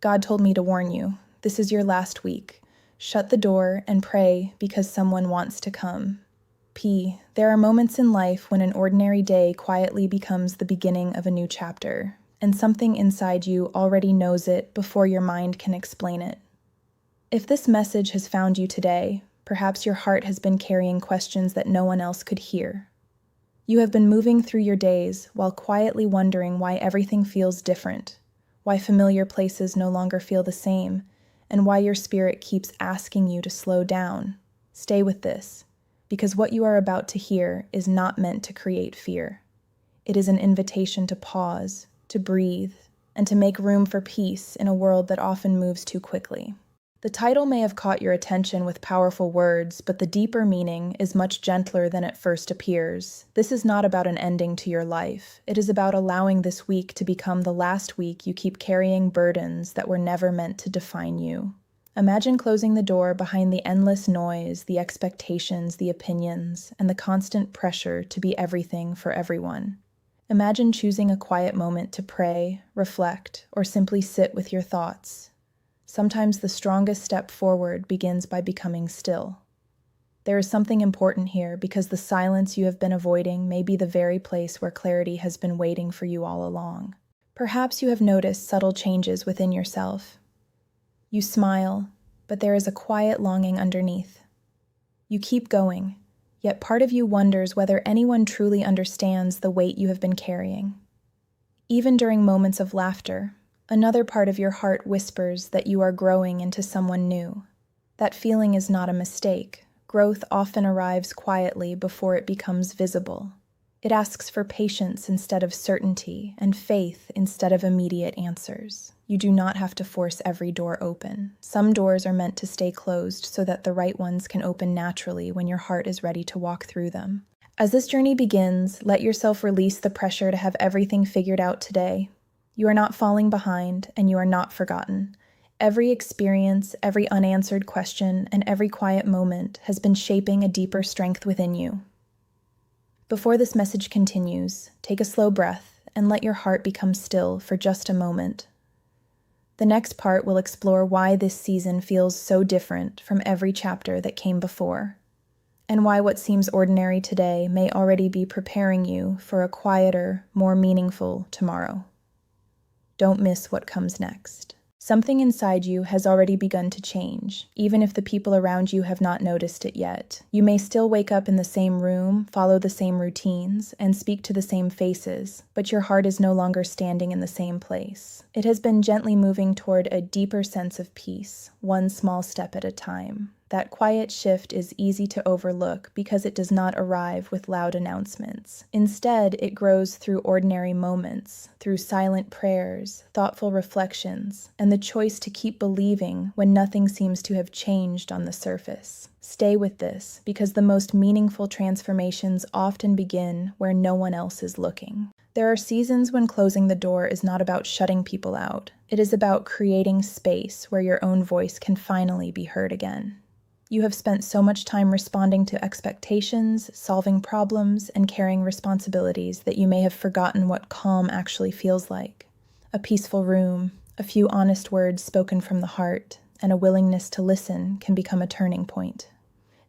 God told me to warn you. This is your last week. Shut the door and pray because someone wants to come. P. There are moments in life when an ordinary day quietly becomes the beginning of a new chapter, and something inside you already knows it before your mind can explain it. If this message has found you today, perhaps your heart has been carrying questions that no one else could hear. You have been moving through your days while quietly wondering why everything feels different, why familiar places no longer feel the same, and why your spirit keeps asking you to slow down. Stay with this, because what you are about to hear is not meant to create fear. It is an invitation to pause, to breathe, and to make room for peace in a world that often moves too quickly. The title may have caught your attention with powerful words, but the deeper meaning is much gentler than it first appears. This is not about an ending to your life. It is about allowing this week to become the last week you keep carrying burdens that were never meant to define you. Imagine closing the door behind the endless noise, the expectations, the opinions, and the constant pressure to be everything for everyone. Imagine choosing a quiet moment to pray, reflect, or simply sit with your thoughts. Sometimes the strongest step forward begins by becoming still. There is something important here because the silence you have been avoiding may be the very place where clarity has been waiting for you all along. Perhaps you have noticed subtle changes within yourself. You smile, but there is a quiet longing underneath. You keep going, yet part of you wonders whether anyone truly understands the weight you have been carrying. Even during moments of laughter, another part of your heart whispers that you are growing into someone new. That feeling is not a mistake. Growth often arrives quietly before it becomes visible. It asks for patience instead of certainty, and faith instead of immediate answers. You do not have to force every door open. Some doors are meant to stay closed so that the right ones can open naturally when your heart is ready to walk through them. As this journey begins, let yourself release the pressure to have everything figured out today. You are not falling behind, and you are not forgotten. Every experience, every unanswered question, and every quiet moment has been shaping a deeper strength within you. Before this message continues, take a slow breath and let your heart become still for just a moment. The next part will explore why this season feels so different from every chapter that came before, and why what seems ordinary today may already be preparing you for a quieter, more meaningful tomorrow. Don't miss what comes next. Something inside you has already begun to change, even if the people around you have not noticed it yet. You may still wake up in the same room, follow the same routines, and speak to the same faces, but your heart is no longer standing in the same place. It has been gently moving toward a deeper sense of peace, one small step at a time. That quiet shift is easy to overlook because it does not arrive with loud announcements. Instead, it grows through ordinary moments, through silent prayers, thoughtful reflections, and the choice to keep believing when nothing seems to have changed on the surface. Stay with this, because the most meaningful transformations often begin where no one else is looking. There are seasons when closing the door is not about shutting people out. It is about creating space where your own voice can finally be heard again. You have spent so much time responding to expectations, solving problems, and carrying responsibilities that you may have forgotten what calm actually feels like. A peaceful room, a few honest words spoken from the heart, and a willingness to listen can become a turning point.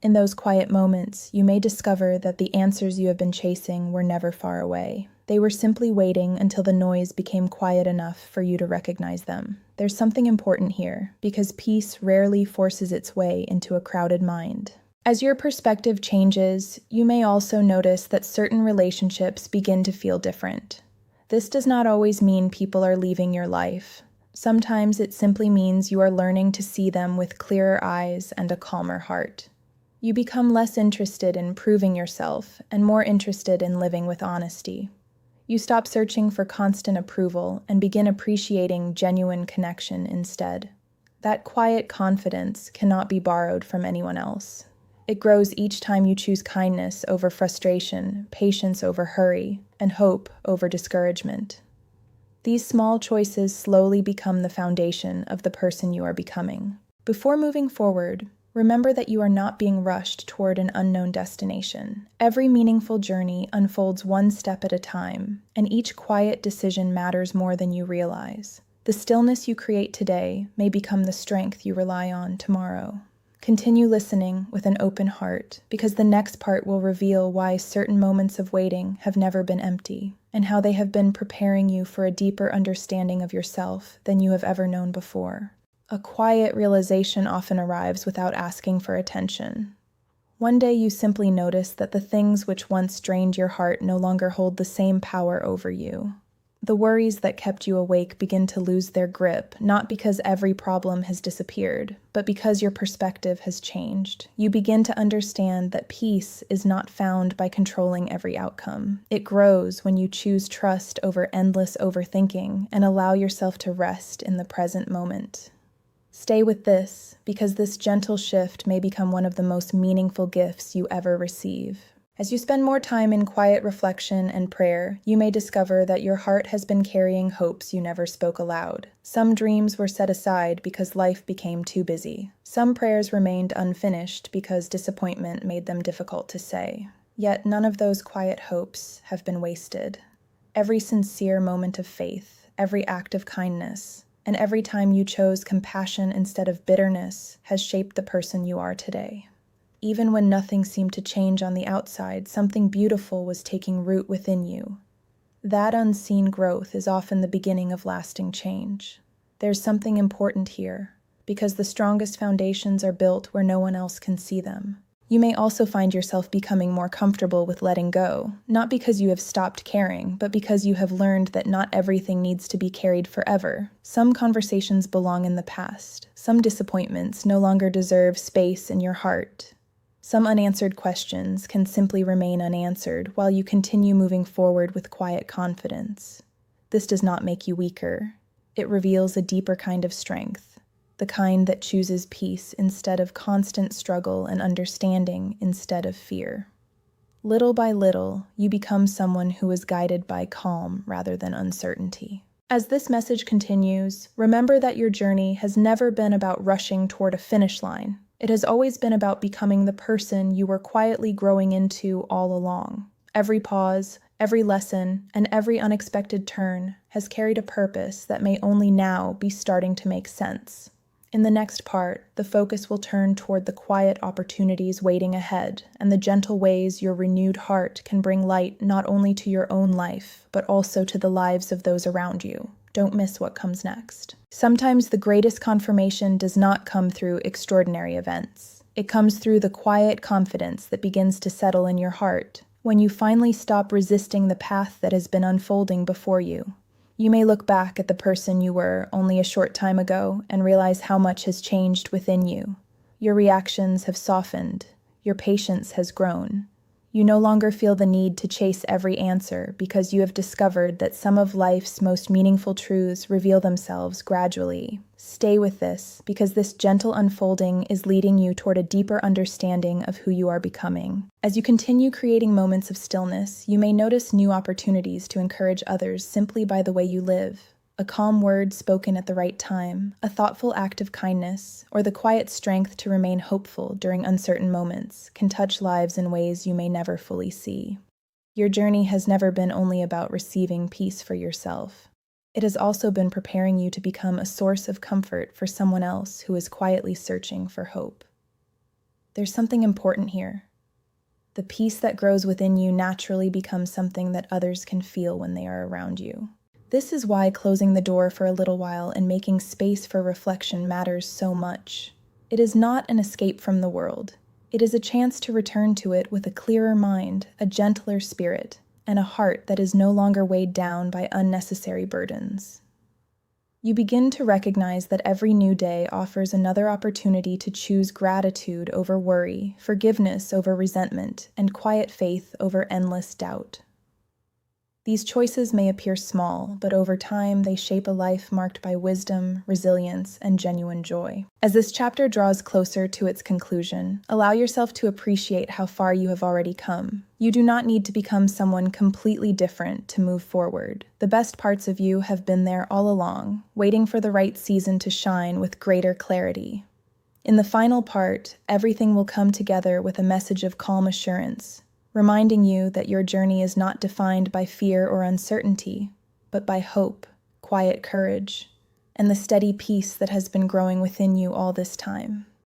In those quiet moments, you may discover that the answers you have been chasing were never far away. They were simply waiting until the noise became quiet enough for you to recognize them. There's something important here, because peace rarely forces its way into a crowded mind. As your perspective changes, you may also notice that certain relationships begin to feel different. This does not always mean people are leaving your life. Sometimes it simply means you are learning to see them with clearer eyes and a calmer heart. You become less interested in proving yourself and more interested in living with honesty. You stop searching for constant approval and begin appreciating genuine connection instead. That quiet confidence cannot be borrowed from anyone else. It grows each time you choose kindness over frustration, patience over hurry, and hope over discouragement. These small choices slowly become the foundation of the person you are becoming. Before moving forward, remember that you are not being rushed toward an unknown destination. Every meaningful journey unfolds one step at a time, and each quiet decision matters more than you realize. The stillness you create today may become the strength you rely on tomorrow. Continue listening with an open heart, because the next part will reveal why certain moments of waiting have never been empty, and how they have been preparing you for a deeper understanding of yourself than you have ever known before. A quiet realization often arrives without asking for attention. One day you simply notice that the things which once drained your heart no longer hold the same power over you. The worries that kept you awake begin to lose their grip, not because every problem has disappeared, but because your perspective has changed. You begin to understand that peace is not found by controlling every outcome. It grows when you choose trust over endless overthinking and allow yourself to rest in the present moment. Stay with this, because this gentle shift may become one of the most meaningful gifts you ever receive. As you spend more time in quiet reflection and prayer, you may discover that your heart has been carrying hopes you never spoke aloud. Some dreams were set aside because life became too busy. Some prayers remained unfinished because disappointment made them difficult to say. Yet none of those quiet hopes have been wasted. Every sincere moment of faith, every act of kindness, and every time you chose compassion instead of bitterness has shaped the person you are today. Even when nothing seemed to change on the outside, something beautiful was taking root within you. That unseen growth is often the beginning of lasting change. There's something important here, because the strongest foundations are built where no one else can see them. You may also find yourself becoming more comfortable with letting go, not because you have stopped caring, but because you have learned that not everything needs to be carried forever. Some conversations belong in the past. Some disappointments no longer deserve space in your heart. Some unanswered questions can simply remain unanswered while you continue moving forward with quiet confidence. This does not make you weaker. It reveals a deeper kind of strength, the kind that chooses peace instead of constant struggle and understanding instead of fear. Little by little, you become someone who is guided by calm rather than uncertainty. As this message continues, remember that your journey has never been about rushing toward a finish line. It has always been about becoming the person you were quietly growing into all along. Every pause, every lesson, and every unexpected turn has carried a purpose that may only now be starting to make sense. In the next part, the focus will turn toward the quiet opportunities waiting ahead and the gentle ways your renewed heart can bring light not only to your own life, but also to the lives of those around you. Don't miss what comes next. Sometimes the greatest confirmation does not come through extraordinary events. It comes through the quiet confidence that begins to settle in your heart when you finally stop resisting the path that has been unfolding before you. You may look back at the person you were only a short time ago and realize how much has changed within you. Your reactions have softened. Your patience has grown. You no longer feel the need to chase every answer because you have discovered that some of life's most meaningful truths reveal themselves gradually. Stay with this, because this gentle unfolding is leading you toward a deeper understanding of who you are becoming. As you continue creating moments of stillness, you may notice new opportunities to encourage others simply by the way you live. A calm word spoken at the right time, a thoughtful act of kindness, or the quiet strength to remain hopeful during uncertain moments can touch lives in ways you may never fully see. Your journey has never been only about receiving peace for yourself. It has also been preparing you to become a source of comfort for someone else who is quietly searching for hope. There's something important here. The peace that grows within you naturally becomes something that others can feel when they are around you. This is why closing the door for a little while and making space for reflection matters so much. It is not an escape from the world. It is a chance to return to it with a clearer mind, a gentler spirit, and a heart that is no longer weighed down by unnecessary burdens. You begin to recognize that every new day offers another opportunity to choose gratitude over worry, forgiveness over resentment, and quiet faith over endless doubt. These choices may appear small, but over time they shape a life marked by wisdom, resilience, and genuine joy. As this chapter draws closer to its conclusion, allow yourself to appreciate how far you have already come. You do not need to become someone completely different to move forward. The best parts of you have been there all along, waiting for the right season to shine with greater clarity. In the final part, everything will come together with a message of calm assurance, reminding you that your journey is not defined by fear or uncertainty, but by hope, quiet courage, and the steady peace that has been growing within you all this time.